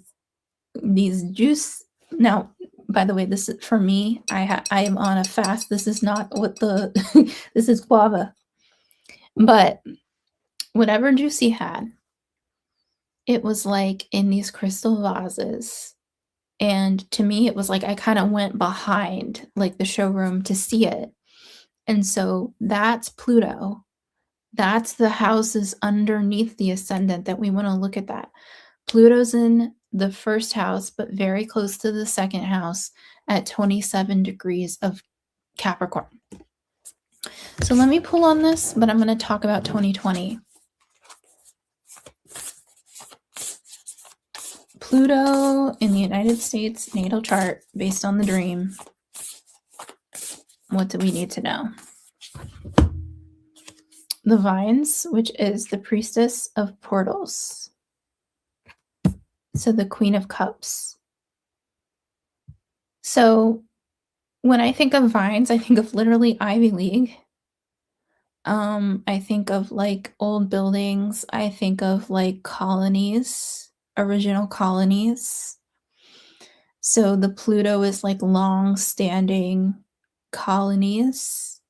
these juice. Now, by the way, this is for me. I am on a fast. This is not what this is guava. But whatever juice he had, it was like in these crystal vases. And to me, it was like I kind of went behind like the showroom to see it. And so that's Pluto. That's the houses underneath the ascendant that we want to look at that. Pluto's in the first house, but very close to the second house at 27 degrees of Capricorn. So let me pull on this, but I'm going to talk about 2020. Pluto in the United States natal chart based on the dream. What do we need to know? The vines, which is the priestess of portals. So the Queen of Cups. So when I think of vines, I think of literally Ivy League. I think of like old buildings. I think of like colonies, original colonies. So the Pluto is like long-standing colonies.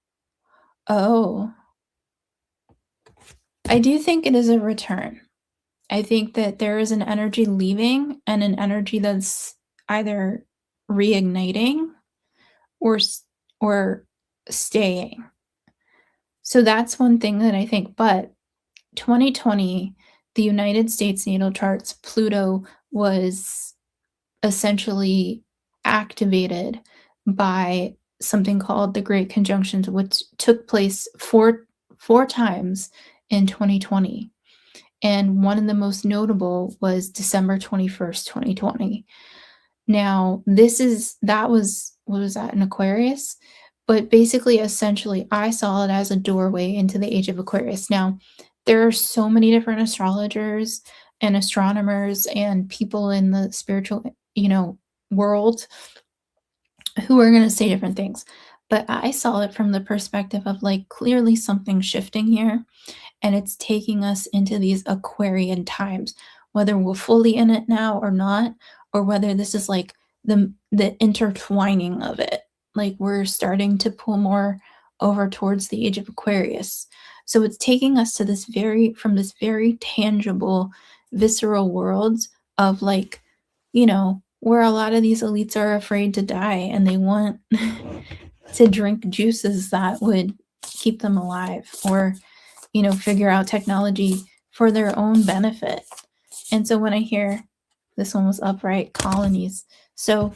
Oh, I do think it is a return. I think that there is an energy leaving and an energy that's either reigniting or staying. So that's one thing that I think. But 2020, the United States natal charts, Pluto was essentially activated by something called the Great Conjunctions, which took place four times in 2020. And one of the most notable was December 21st, 2020. Now, that was, what was that, an Aquarius? But basically, essentially, I saw it as a doorway into the age of Aquarius. Now, there are so many different astrologers and astronomers and people in the spiritual, world who are going to say different things. But I saw it from the perspective of like clearly something shifting here, and it's taking us into these Aquarian times, whether we're fully in it now or not, or whether this is like the intertwining of it. Like we're starting to pull more over towards the age of Aquarius. So it's taking us to this from this very tangible, visceral world of like, where a lot of these elites are afraid to die and they want to drink juices that would keep them alive, or figure out technology for their own benefit. And so when I hear this one was upright colonies, so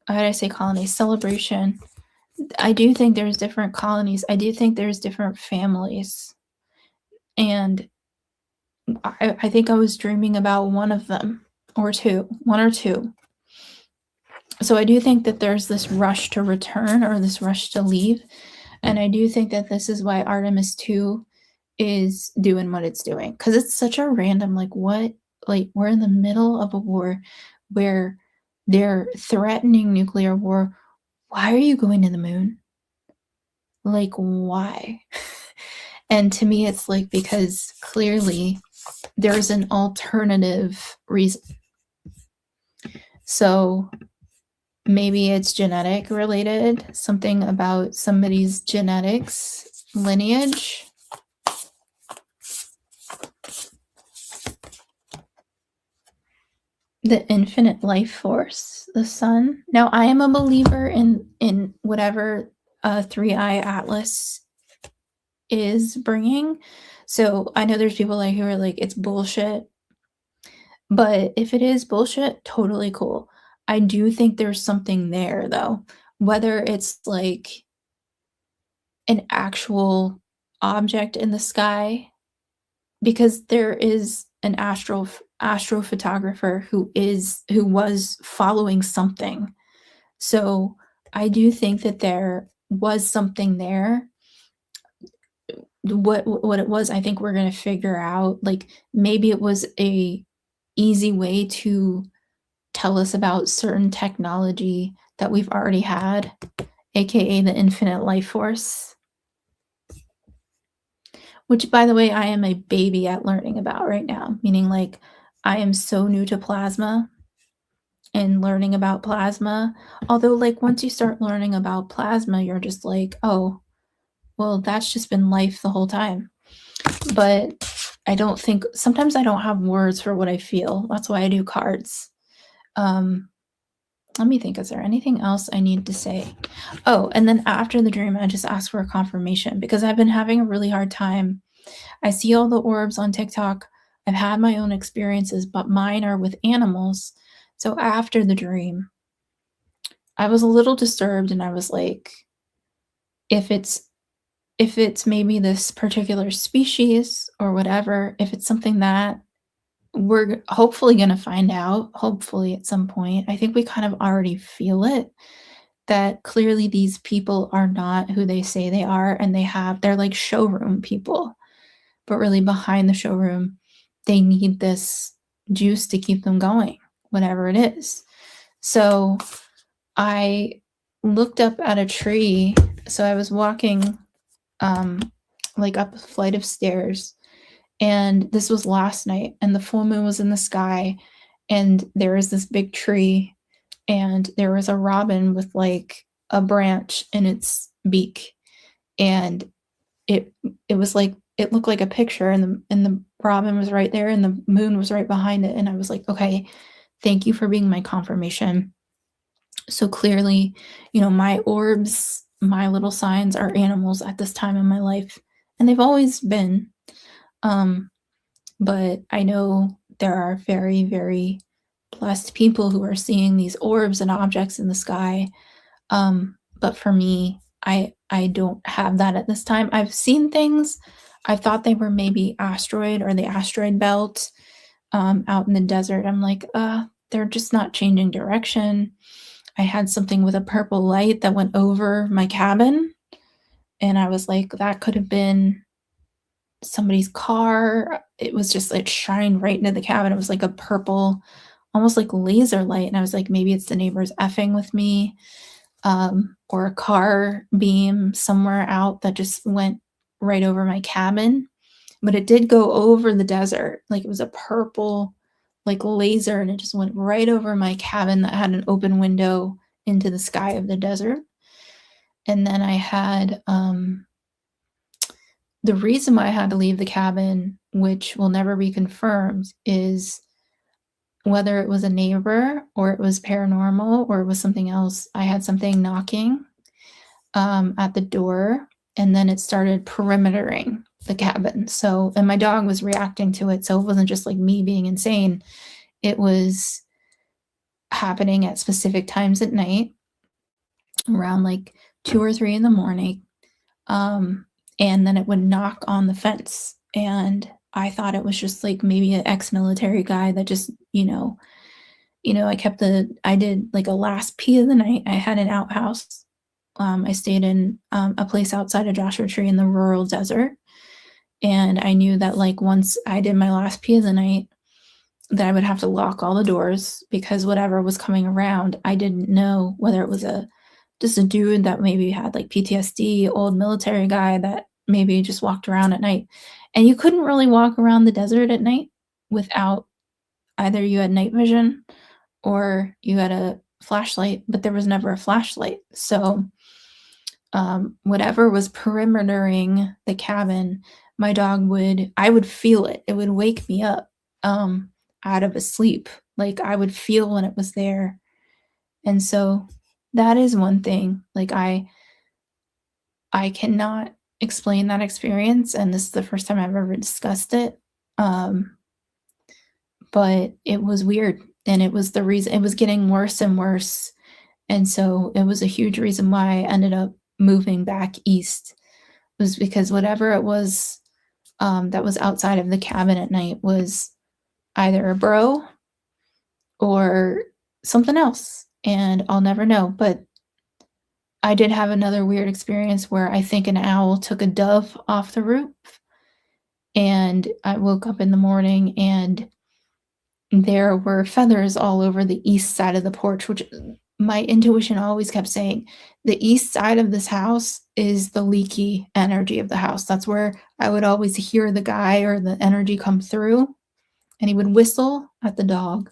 how did I say colonies? Celebration. I do think there's different colonies. I do think there's different families. And I think I was dreaming about one of them, one or two. So I do think that there's this rush to return or this rush to leave. And I do think that this is why Artemis 2 is doing what it's doing. Because it's such a random, we're in the middle of a war where they're threatening nuclear war. Why are you going to the moon? Like, why? And to me, it's like, because clearly there's an alternative reason. So maybe it's genetic related, something about somebody's genetics, lineage. The infinite life force, the sun. Now, I am a believer in whatever 3i Atlas is bringing. So I know there's people who are like, it's bullshit. But if it is bullshit, totally cool. I do think there's something there, though. Whether it's like an actual object in the sky, because there is an astrophotographer who was following something. So I do think that there was something there. What it was, I think we're going to figure out. Like maybe it was a easy way to tell us about certain technology that we've already had, aka the infinite life force, which, by the way, I am a baby at learning about right now, meaning like I am so new to plasma and learning about plasma. Although like once you start learning about plasma, you're just like, oh, well, that's just been life the whole time. But sometimes I don't have words for what I feel. That's why I do cards. Let me think, is there anything else I need to say? Oh, and then after the dream, I just ask for a confirmation because I've been having a really hard time. I see all the orbs on TikTok. I've had my own experiences, but mine are with animals. So after the dream, I was a little disturbed and I was like, if it's if it's maybe this particular species or whatever, if it's something that we're hopefully going to find out, hopefully at some point. I think we kind of already feel it, that clearly these people are not who they say they are, and they're like showroom people, but really behind the showroom, they need this juice to keep them going, whatever it is. So I looked up at a tree. So I was walking like up a flight of stairs, and this was last night, and the full moon was in the sky, and there was this big tree, and there was a robin with like a branch in its beak, and it was like, it looked like a picture, and the robin was right there and the moon was right behind it, and I was like, okay, thank you for being my confirmation. So clearly, my orbs, my little signs are animals at this time in my life, and they've always been. But I know there are very, very blessed people who are seeing these orbs and objects in the sky. But for me, I don't have that at this time. I've seen things. I thought they were maybe asteroid or the asteroid belt out in the desert. I'm like, they're just not changing direction. I had something with a purple light that went over my cabin, and I was like, that could have been somebody's car. It was just, it shined right into the cabin. It was like a purple, almost like laser light. And I was like, maybe it's the neighbors effing with me, or a car beam somewhere out that just went right over my cabin. But it did go over the desert. Like, it was a purple, like laser, and it just went right over my cabin that had an open window into the sky of the desert. And then I had, the reason why I had to leave the cabin, which will never be confirmed, is whether it was a neighbor or it was paranormal or it was something else. I had something knocking at the door, and then it started perimetering the cabin. So, and my dog was reacting to it. So it wasn't just like me being insane. It was happening at specific times at night, around like 2 or 3 in the morning. And then it would knock on the fence. And I thought it was just like maybe an ex-military guy that just, I did like a last pee of the night. I had an outhouse. I stayed in a place outside of Joshua Tree in the rural desert. And I knew that like once I did my last pee of the night, that I would have to lock all the doors, because whatever was coming around, I didn't know whether it was just a dude that maybe had like PTSD, old military guy that maybe just walked around at night. And you couldn't really walk around the desert at night without either you had night vision or you had a flashlight, but there was never a flashlight. So whatever was perimetering the cabin, my dog I would feel it. It would wake me up out of a sleep. Like, I would feel when it was there. And so that is one thing. Like, I cannot explain that experience, and this is the first time I've ever discussed it. But it was weird, and it was the reason. It was getting worse and worse, and so it was a huge reason why I ended up moving back east. It was because whatever it was that was outside of the cabin at night was either a bro or something else, and I'll never know. But I did have another weird experience where I think an owl took a dove off the roof, and I woke up in the morning and there were feathers all over the east side of the porch, which my intuition always kept saying, the east side of this house is the leaky energy of the house. That's where I would always hear the guy or the energy come through, and he would whistle at the dog,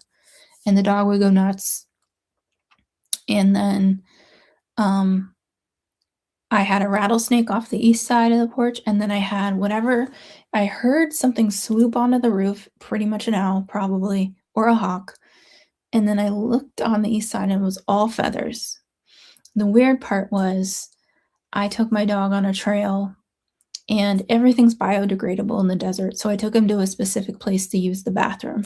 and the dog would go nuts. And then I had a rattlesnake off the east side of the porch, and then I heard something swoop onto the roof, pretty much an owl probably, or a hawk. And then I looked on the east side and it was all feathers. The weird part was I took my dog on a trail, and everything's biodegradable in the desert. So I took him to a specific place to use the bathroom.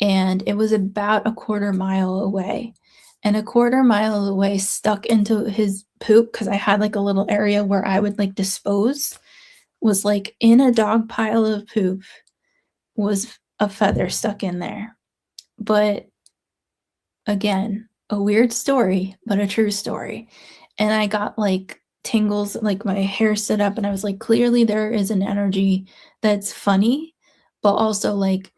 And it was about a quarter mile away. and a quarter mile away, stuck into his poop, because I had like a little area where I would like dispose, was like in a dog pile of poop, was a feather stuck in there. But again, a weird story, but a true story. And I got like tingles, like my hair stood up, and I was like, clearly there is an energy that's funny, but also like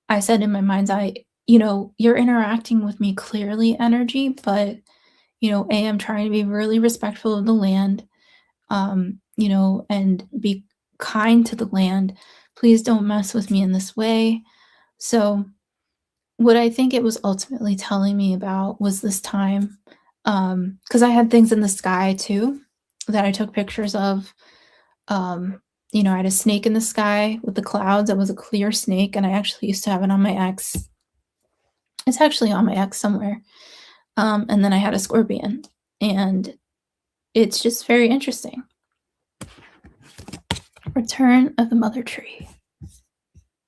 I said in my mind's eye, you're interacting with me clearly energy, but I'm trying to be really respectful of the land, and be kind to the land. Please don't mess with me in this way. So what I think it was ultimately telling me about was this time, because I had things in the sky too that I took pictures of. I had a snake in the sky with the clouds. It was a clear snake, and I actually used to have it on my X. It's actually on my X somewhere. And then I had a scorpion, and it's just very interesting. Return of the Mother Tree.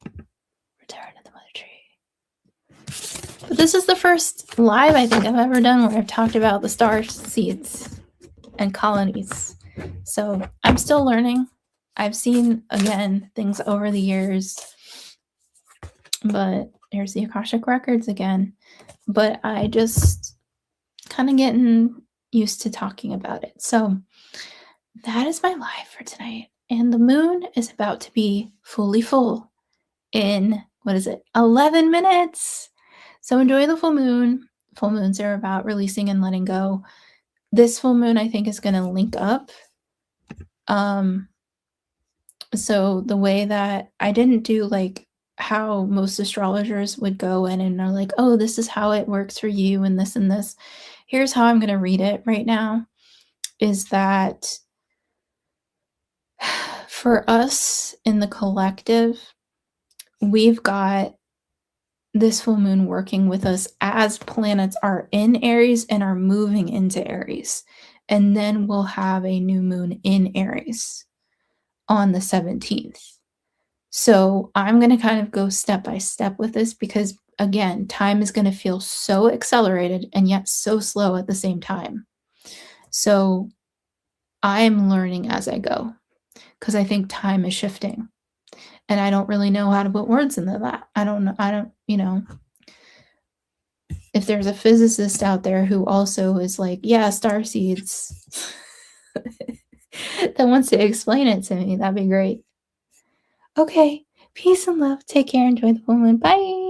Return of the Mother Tree. But this is the first live I think I've ever done where I've talked about the star seeds and colonies. So I'm still learning. I've seen, again, things over the years. But here's the Akashic Records again. But I just kind of getting used to talking about it. So that is my live for tonight. And the moon is about to be fully full in, 11 minutes. So enjoy the full moon. Full moons are about releasing and letting go. This full moon, I think, is going to link up. So the way that I didn't do like how most astrologers would go in and are like, oh, this is how it works for you and this and this. Here's how I'm going to read it right now, is that for us in the collective, we've got this full moon working with us as planets are in Aries and are moving into Aries. And then we'll have a new moon in Aries on the 17th. So I'm going to kind of go step by step with this because, again, time is going to feel so accelerated and yet so slow at the same time. So I'm learning as I go because I think time is shifting. And I don't really know how to put words into that. I don't know. If there's a physicist out there who also is like, yeah, star seeds, that wants to explain it to me, that'd be great. Okay, peace and love. Take care. Enjoy the full moon. Bye.